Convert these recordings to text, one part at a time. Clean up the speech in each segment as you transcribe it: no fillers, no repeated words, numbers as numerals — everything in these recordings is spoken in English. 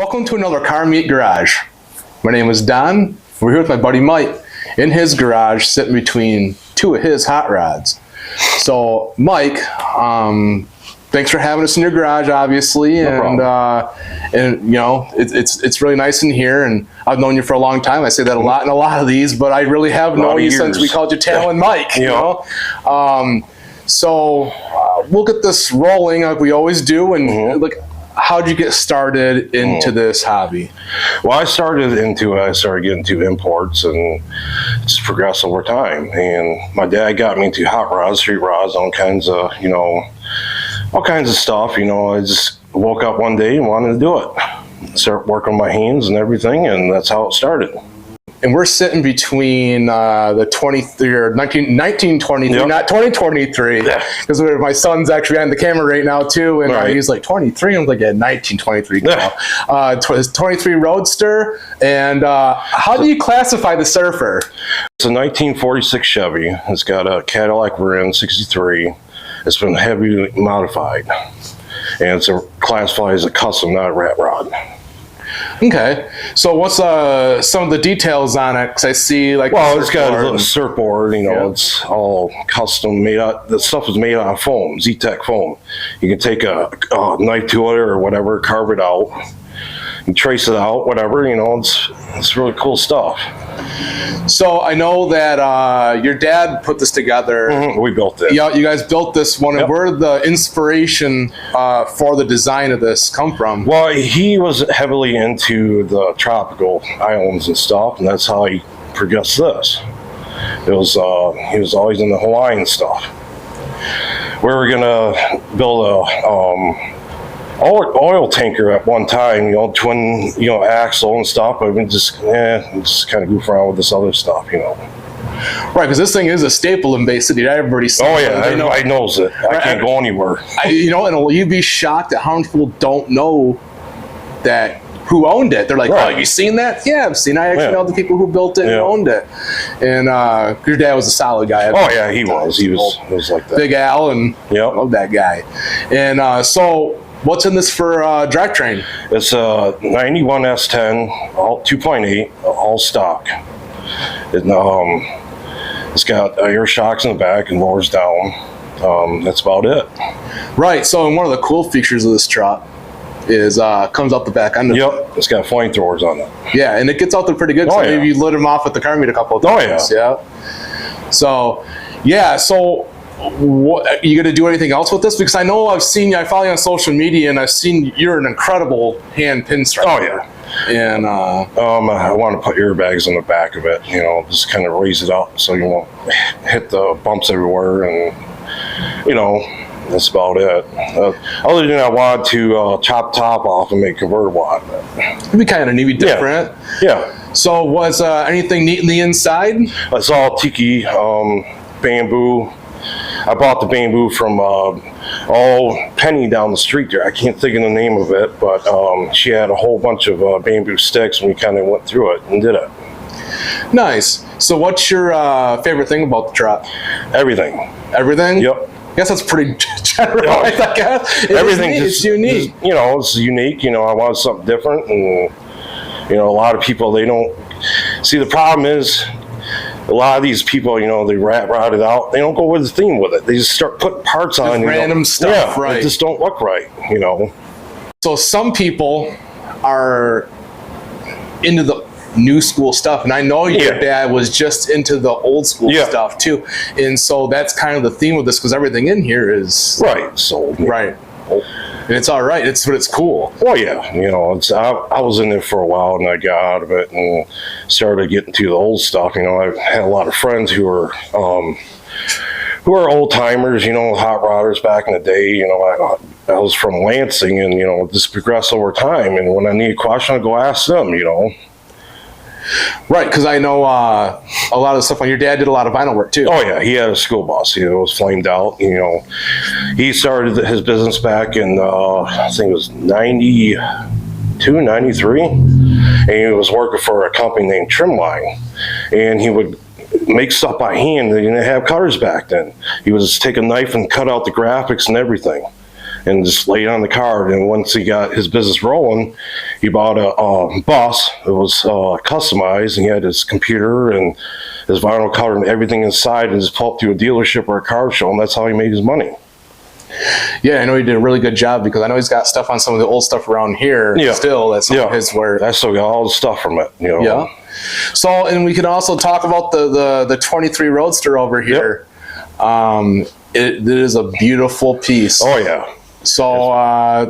Welcome to another Car Meet Garage. My name is Don. We're here with my buddy Mike in his garage, sitting between two of his hot rods. So, Mike, thanks for having us in your garage, obviously, and you know it's really nice in here. And I've known you for a long time. I say that a lot in a lot of these, but I really have known you since we called you Talon Mike. You know, so we'll get this rolling like we always do, and like. How'd you get started into this hobby? Well, I started getting into imports, and it's progressed over time. And my dad got me into hot rods, street rods, all kinds of stuff. You know, I just woke up one day and wanted to do it. Start working my hands and everything, and that's how it started. And we're sitting between the 1923, not 2023, because my son's actually on the camera right now too, and he's like 23. I'm like, yeah, 1923. It's 23 Roadster. And how do you classify the Surfer? It's a 1946 Chevy. It's got a Cadillac rear end 63. It's been heavily modified, and it's classified as a custom, not a rat rod. Okay, so what's some of the details on it? Because I see it's got a little surfboard. You know, it's all custom made out. The stuff is made out of foam, Z-Tech foam. You can take a knife to it or whatever, carve it out, and trace it out, whatever. You know, it's really cool stuff. So I know that your dad put this together. We built it. Yeah, you guys built this one. And where did the inspiration for the design of this come from? Well, he was heavily into the tropical islands and stuff, and that's how he progressed this. He was always in the Hawaiian stuff. We were gonna build a oil tanker at one time, you know, twin, you know, axle and stuff, but we just kind of goof around with this other stuff, you know. Right, because this thing is a staple in Bay City. Everybody sees everybody knows it. I can't go anywhere. And you'd be shocked at how many people don't know that who owned it. They're like, oh, have you seen that? Yeah, I've seen it. I actually know the people who built it and owned it. And your dad was a solid guy. He was. He was like that. Big Al, and love that guy. And so what's in this for drivetrain? It's a 91 S10, all 2.8, all stock. It's got air shocks in the back and lowers down. That's about it. Right. So one of the cool features of this truck is comes out the back end. It's got flamethrowers on it. Yeah, and it gets out there pretty good. So maybe you lit them off at the car meet a couple of times. So what, are you going to do anything else with this? Because I know I follow you on social media, and I've seen you're an incredible hand pinstriper. Oh, yeah. And I want to put airbags on the back of it, you know, just kind of raise it up so you won't hit the bumps everywhere, and, you know, that's about it. Other than I wanted to chop top off and make convertible out of it. It'd be kind of neat, different. Yeah. So was anything neat in the inside? It's all Tiki, bamboo. I bought the bamboo from Penny down the street there. I can't think of the name of it, but she had a whole bunch of bamboo sticks, and we kind of went through it and did it. Nice. So what's your favorite thing about the truck? Everything. Everything? Yep. I guess that's pretty general. I guess. Everything is unique. You know, it's unique. You know, I wanted something different, and you know, a lot of people, they don't see. The problem is, a lot of these people, you know, they rot it out. They don't go with the theme with it. They just start putting parts on random stuff. Yeah, it just don't look right, you know. So some people are into the new school stuff, and I know your dad was just into the old school stuff too. And so that's kind of the theme of this, because everything in here is sold. Right. And it's all right. It's cool. Well, yeah, you know, I was in there for a while, and I got out of it and started getting to the old stuff. You know, I had a lot of friends who were old timers, you know, hot rodders back in the day. You know, I was from Lansing, and you know, just progressed over time. And when I need a question, I go ask them. You know. Right, because I know a lot of the stuff. Your dad did a lot of vinyl work too. Oh yeah, he had a school bus. You know, it was flamed out. You know, he started his business back in I think it was 92, 93, and he was working for a company named Trimline, and he would make stuff by hand. They didn't have cutters back then. He would just take a knife and cut out the graphics and everything. and just laid on the car. And once he got his business rolling, he bought a bus. It was customized, and he had his computer and his vinyl cover and everything inside, and just pulled up to a dealership or a car show, and that's how he made his money. Yeah, I know he did a really good job, because I know he's got stuff on some of the old stuff around here. Yeah. Still, that's some of his work. I still got all the stuff from it. Yeah. So, and we can also talk about the 23 Roadster over here. It is a beautiful piece. Oh yeah. So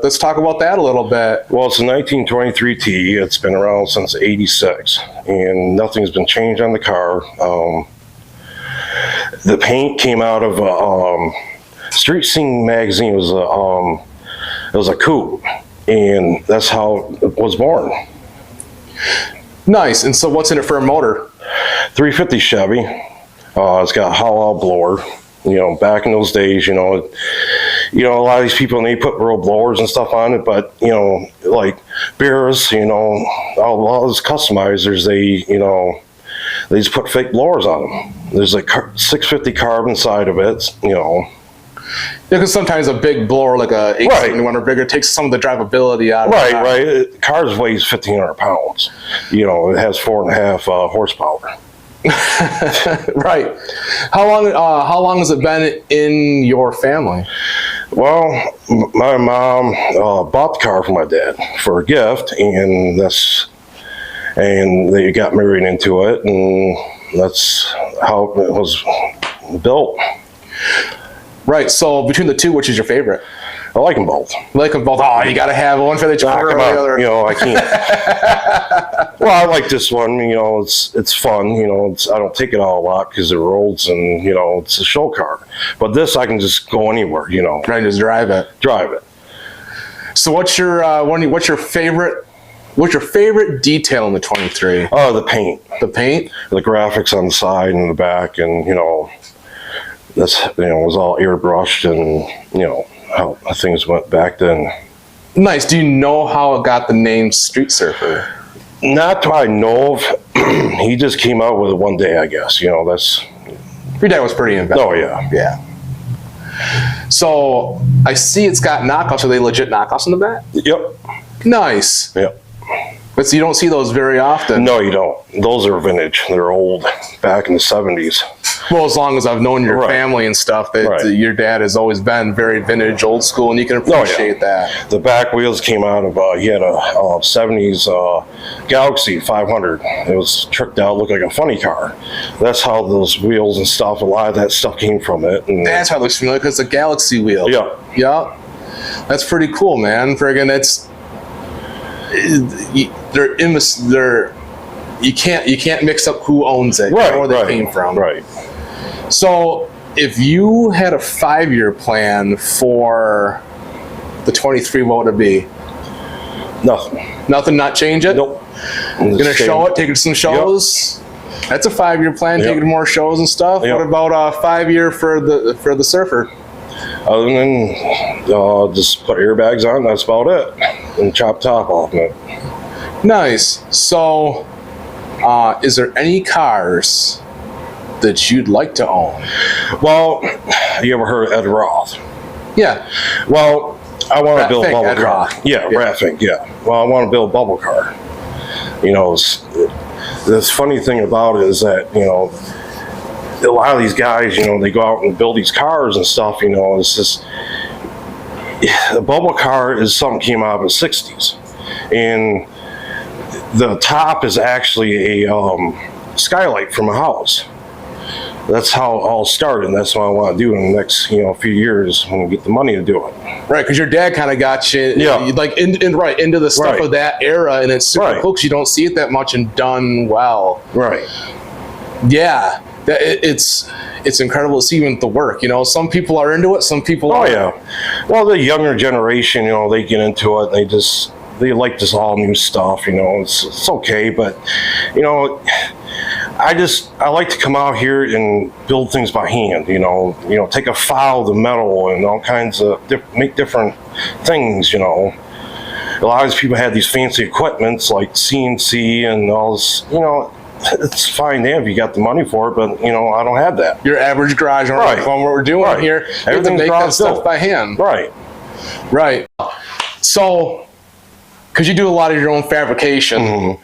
let's talk about that a little bit. Well, it's a 1923 T. It's been around since '86, and nothing's been changed on the car. The paint came out of Street Scene magazine. It was a coupe, and that's how it was born. Nice. And so, what's in it for a motor? 350 Chevy. It's got a hollow blower. Back in those days, a lot of these people, they put real blowers and stuff on it, but like beers, a lot of those customizers, they just put fake blowers on them. There's like 650 carb inside of it, Yeah, because sometimes a big blower like a 871 or bigger takes some of the drivability out of it. Right. Cars weighs 1,500 pounds. It has 4.5 horsepower. Right. How long has it been in your family? Well, my mom bought the car for my dad for a gift, and they got married into it, and that's how it was built. Right. So between the two, which is your favorite? I like them both. Like them both. Oh, you got to have one for the car or the other. I can't. Well, I like this one. It's fun. I don't take it out a lot because it rolls, and it's a show car. But this, I can just go anywhere. Right, just drive it. So what's your favorite detail in the 23? Oh, the paint. The paint. The graphics on the side and the back, and that's it was all airbrushed, and how things went back then. Nice. Do you know how it got the name Street Surfer? Not that I know of. He just came out with it one day, I guess. That's... Your dad was pretty inventive. Oh, yeah. Yeah. So, I see it's got knockoffs. Are they legit knockoffs in the back? Yep. Nice. Yep. But so you don't see those very often. No, you don't. Those are vintage. They're old, back in the 70s. Well, as long as I've known your family and stuff, your dad has always been very vintage, old school, and you can appreciate that. The back wheels came out of, he had a 70s Galaxy 500. It was tricked out, looked like a funny car. That's how those wheels and stuff, a lot of that stuff came from it. And that's how it looks familiar, because it's a Galaxy wheel. Yeah. Yeah. That's pretty cool, man. Friggin', you can't mix up who owns it, or where they came from. Right. So if you had a 5-year plan for the 23, what would it be? Nothing, not change it? Nope. Gonna show it, take it to some shows? Yep. That's a 5-year plan, take it to more shows and stuff. Yep. What about a 5-year for the Surfer? Other than just put airbags on, that's about it. And chop top off it. Nice. So is there any cars that you'd like to own? Well, you ever heard of Ed Roth? Yeah. Well, I want to build a bubble car. Yeah, Raffing, yeah. Well, I want to build a bubble car. The funny thing about it is that, a lot of these guys, they go out and build these cars and stuff, it's just, a bubble car is something came out of the 60s. And the top is actually a skylight from a house. That's how it all started, and that's what I want to do in the next few years when we get the money to do it. Right, because your dad kind of got you into the stuff of that era, and it's super cool because you don't see it that much and done well. Right. Yeah, it's incredible to see even the work. Some people are into it, some people aren't. Yeah. Well, the younger generation, they get into it, and they like this all new stuff. It's okay, but I like to come out here and build things by hand, take a file of the metal and all kinds of, make different things, A lot of these people have these fancy equipments like CNC and all this, it's fine if you got the money for it, but, I don't have that. Your average garage on what we're doing here, you have to make that stuff by hand. Right. Right. So, because you do a lot of your own fabrication,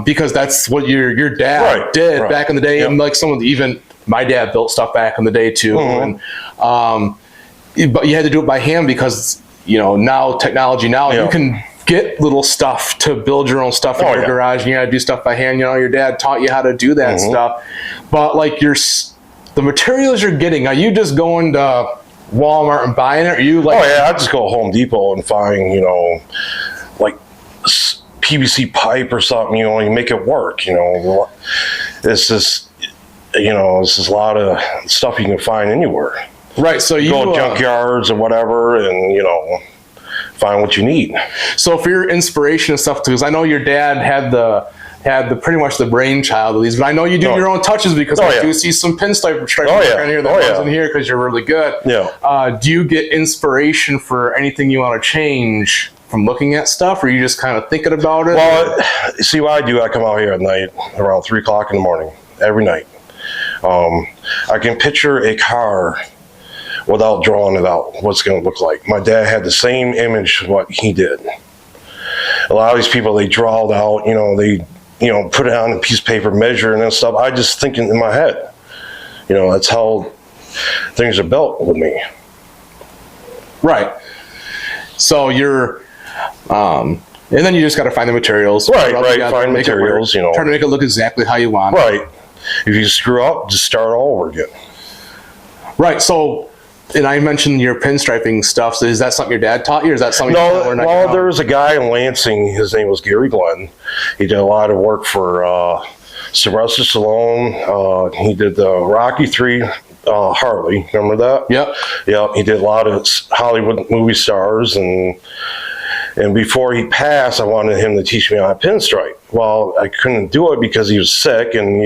because that's what your dad did back in the day, and like some of the, even my dad built stuff back in the day too, and but you had to do it by hand because now technology you can get little stuff to build your own stuff in your garage, and you got to do stuff by hand. Your dad taught you how to do that stuff, but like the materials you're getting, are you just going to Walmart and buying it? Or you like? Oh yeah, I just go to Home Depot and find like PVC pipe or something. You make it work. It's just it's just a lot of stuff you can find anywhere. Right. So you go to junkyards or whatever, and find what you need. So for your inspiration and stuff, because I know your dad had the pretty much the brainchild of these, but I know you do your own touches because I do see some pinstripe in here that goes in here because you're really good. Yeah. Do you get inspiration for anything you want to change from looking at stuff, or are you just kind of thinking about it? Well, see what I do, I come out here at night around 3 o'clock in the morning, every night. I can picture a car without drawing it out, what's going to look like. My dad had the same image what he did. A lot of these people, they draw it out, they put it on a piece of paper, measure and stuff. I just think in my head. That's how things are built with me. Right. So you're, and then you just got to find the materials. Right. Find materials, try to make it look exactly how you want. Right. If you screw up, just start all over again. Right. So, and I mentioned your pinstriping stuff. So is that something your dad taught you, or is that something? No. Well, there was a guy in Lansing. His name was Gary Glenn. He did a lot of work for Sylvester Stallone. He did the Rocky 3 Harley. Remember that? Yep. He did a lot of Hollywood movie stars, and before he passed, I wanted him to teach me how to pinstripe. Well, I couldn't do it because he was sick, and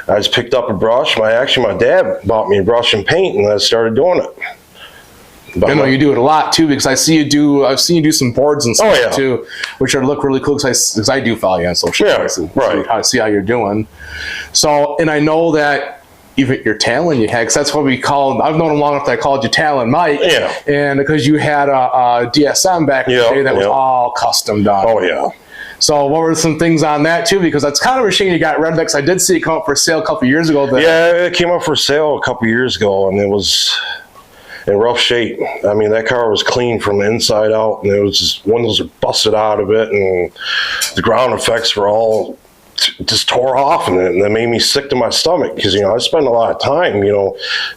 I just picked up a brush. My dad bought me a brush and paint, and I started doing it. I know you do it a lot too, because I've seen you do some boards and stuff too, which look really cool. Because I do follow you on social media, right? I see how you're doing. So, and I know that even your Talon you had, because that's what we called. I've known him long enough that I called you Talon Mike. Yeah. And because you had a DSM back in the day that was all custom done. Oh yeah. So what were some things on that too? Because that's kind of a shame you got rid of it, because I did see it come up for sale a couple years ago. Yeah, it came up for sale a couple years ago, and it was in rough shape. I mean, that car was clean from the inside out, and it was just windows were busted out of it, and the ground effects were all just tore off, and that made me sick to my stomach, because I spend a lot of time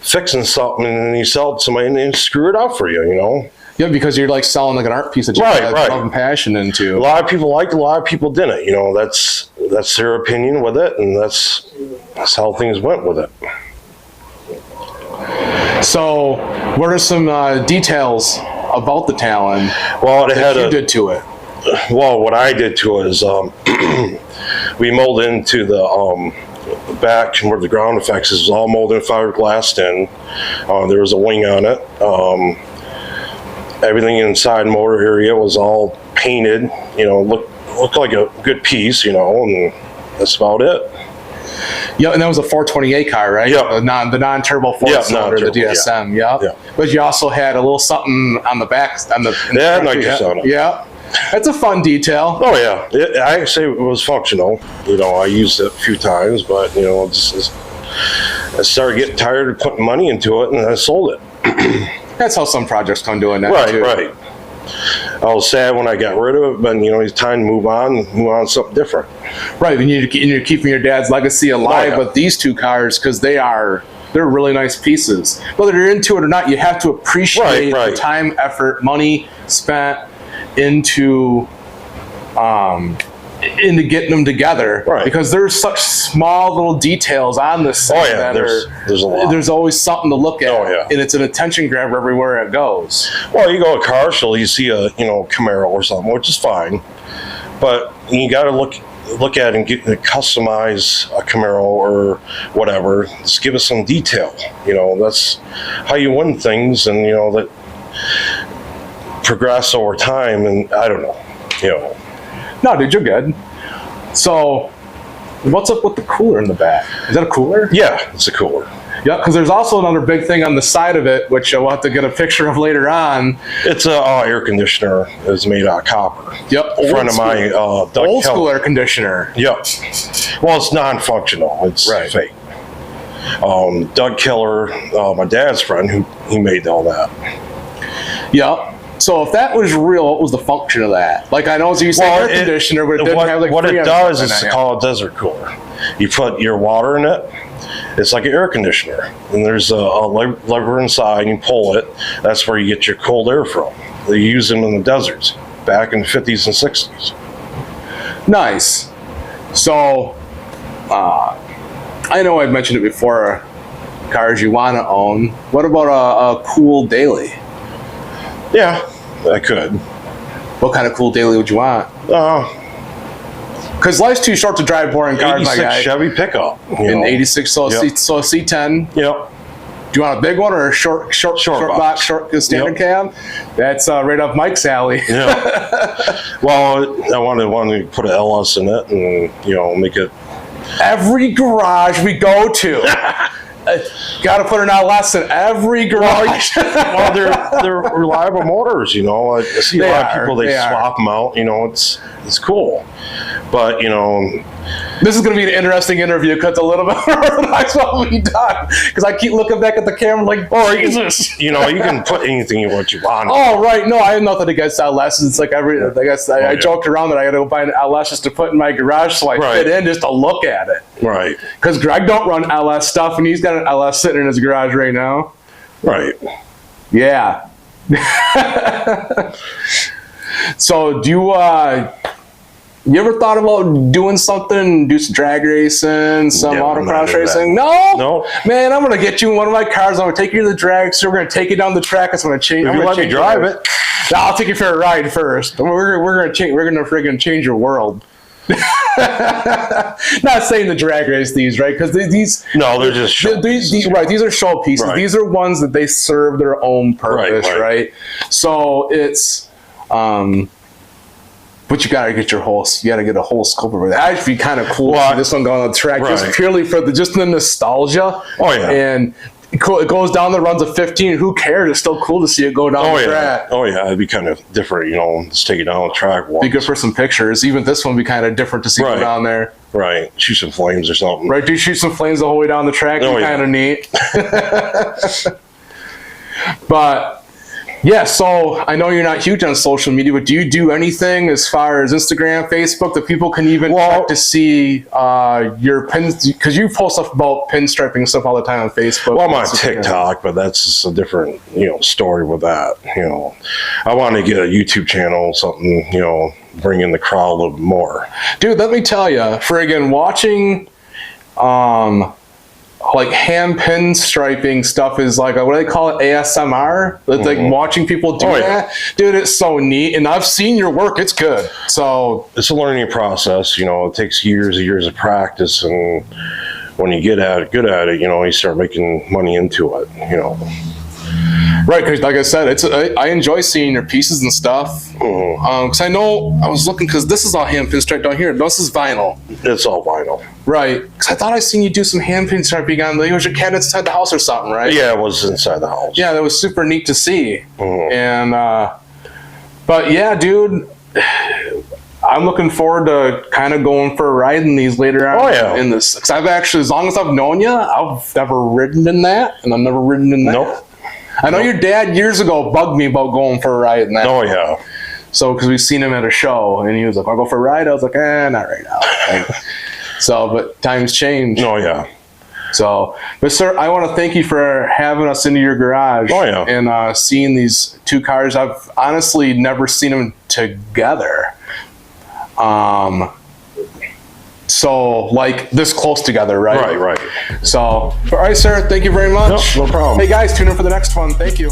fixing something, and then you sell it to somebody and they screw it up for you. Yeah, because you're like selling like an art piece that you have love and passion into. A lot of people liked it, a lot of people didn't. That's their opinion with it, and that's how things went with it. So, what are some details about the Talon? Well, you did to it. Well, what I did to it is we molded into the back where the ground effects is all molded in fiberglass in. There was a wing on it. Everything inside motor area was all painted, looked like a good piece, and that's about it. Yeah, and that was a 428 car, right? Yeah. The non-turbo four-cylinder, the DSM, yeah. But you also had a little something on the back. Nitrous on it. Yeah. That's a fun detail. Oh, yeah. I say it was functional. I used it a few times, but, I started getting tired of putting money into it, and I sold it. That's how some projects come to an end, too. Right. I was sad when I got rid of it, but it's time to move on to something different. Right, and you're keeping your dad's legacy alive with these two cars, because they're really nice pieces. Whether you're into it or not, you have to appreciate the time, effort, money spent into getting them together, because there's such small little details on this thing there's a lot. There's always something to look at, and it's an attention grabber everywhere it goes. Well, you go to a car show, you see a Camaro or something, which is fine, but you got to look at it and customize a Camaro or whatever. Just give us some detail. That's how you win things, and that progress over time. And I don't know. No, dude, you're good. So, what's up with the cooler in the back? Is that a cooler? Yeah, it's a cooler. Yep, because there's also another big thing on the side of it, which we'll have to get a picture of later on. It's a air conditioner. It's made out of copper. Yep, A friend of mine, Doug old Keller. school air conditioner. Yep. Well, it's non-functional. It's fake. Doug Keller, my dad's friend, he made all that. Yep. So if that was real, what was the function of that? Like, I know you say air conditioner, but it didn't have like what it does is it. called a desert cooler. You put your water in it. It's like an air conditioner, and there's a lever inside, and you pull it. That's where you get your cold air from. They use them in the deserts back in the 50s and 60s. Nice. So, I know I've mentioned it before, cars you want to own. What about a cool daily? Yeah, I could. What kind of cool daily would you want? Because life's too short to drive boring cars, my guy. 86 Chevy pickup. In 86, so a C10. Yep. Do you want a big one or a short box, standard cab? That's right up Mike's alley. Yeah. Well, I wanted to put an LS in it and, make it. Every garage we go to. Got to put an LS in every garage. Well, they're reliable motors, I see a lot of people, they swap them out, it's cool. But, this is going to be an interesting interview because a little bit organized what we done. Because I keep looking back at the camera like, Jesus. You can put anything you want. Oh, right. No, I have nothing against LS. It's like I joked around that I got to go buy an LS just to put in my garage so I fit in just to look at it. Right. Because Greg don't run LS stuff, and he's got an LS sitting in his garage right now. Right. Yeah. So do you ever thought about doing something, do some drag racing, some autocross racing? No? Man, I'm going to get you in one of my cars. I'm going to take you to the drag, so we're going to take you down the track. It's going to change. If you let me drive it. No, I'll take you for a ride first. We're going to friggin' change your world. Not saying the drag race these, right? Because these. No, they're just show pieces. Right, these are show pieces. Right. These are ones that they serve their own purpose, right? So it's. But you gotta get a whole scope of it. That'd be kind of cool. Well, this one going on the track just purely for the nostalgia. Oh yeah. And it goes down the runs of 15. Who cares? It's still cool to see it go down the track. Oh yeah, it'd be kind of different, just take it down the track. Be good for some pictures. Even this one would be kind of different to see go down there. Right. Shoot some flames or something. Right. Do shoot some flames the whole way down the track. It'd be kind of neat. But. Yeah, so I know you're not huge on social media, but do you do anything as far as Instagram, Facebook that people can even check to see your pins? Because you post stuff about pinstriping and stuff all the time on Facebook. Well, I'm on TikTok, but that's just a different, story with that. I want to get a YouTube channel, something, bring in the crowd a little bit more. Dude, let me tell you, friggin' watching like hand pinstriping stuff is like, what do they call it, ASMR? It's like watching people do that. Dude, it's so neat. And I've seen your work. It's good. So it's a learning process. It takes years and years of practice. And when you get good at it, you start making money into it, Right, because like I said, I enjoy seeing your pieces and stuff. Because I know, I was looking, because this is all hand pinstripe down here. This is vinyl. It's all vinyl. Right, because I thought I seen you do some hand pinstriping on, it was your cabinets inside the house or something, right? Yeah, it was inside the house. Yeah, that was super neat to see. And, but yeah, dude, I'm looking forward to kind of going for a ride in these later on in this. Because I've actually, as long as I've known you, I've never ridden in that, and I've never ridden in that. Nope. I know your dad years ago bugged me about going for a ride in that. Oh, yeah. So, because we've seen him at a show, and he was like, "I'll go for a ride." I was like, not right now. So, but times change. Oh, yeah. So, but sir, I want to thank you for having us into your garage. Oh, yeah. And seeing these two cars. I've honestly never seen them together. So, like, this close together, right? Right. So, all right, sir, thank you very much. No problem. Hey, guys, tune in for the next one. Thank you.